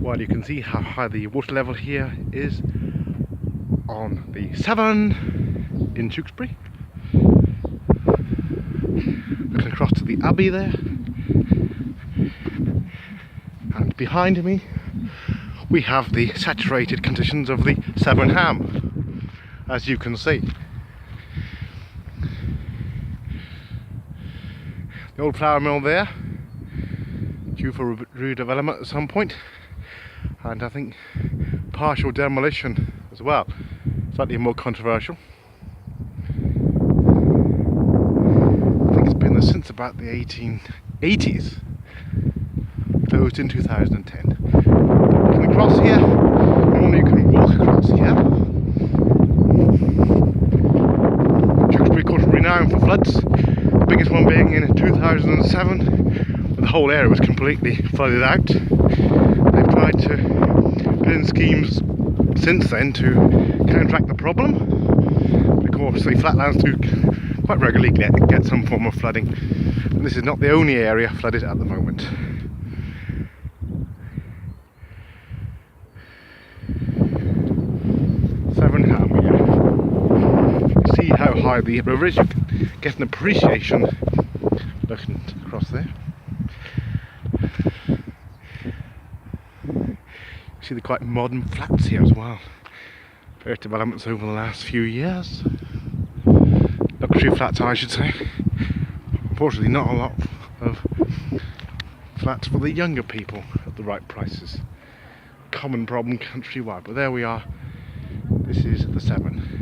Well, you can see how high the water level here is on the Severn in Tewkesbury. Looking across to the Abbey there, and behind me we have the saturated conditions of the Severn Ham, as you can see. The old flour mill there, due for redevelopment at some point, and I think partial demolition as well, slightly more controversial. I think it's been there since about the 1880s, closed in 2010. Coming across here, normally you can walk across here. Tewkesbury, of course, renowned for floods, the biggest one being in 2007, when the whole area was completely flooded out. They've tried to put in schemes since then to counteract the problem. Of course, the flatlands do quite regularly get some form of flooding, and this is not the only area flooded at the moment. Severn Ham here. See how high the river is. You can get an appreciation looking across there. See the quite modern flats here as well. Various developments over the last few years. Luxury flats, I should say. Unfortunately, not a lot of flats for the younger people at the right prices. Common problem countrywide, but there we are. This is the Severn.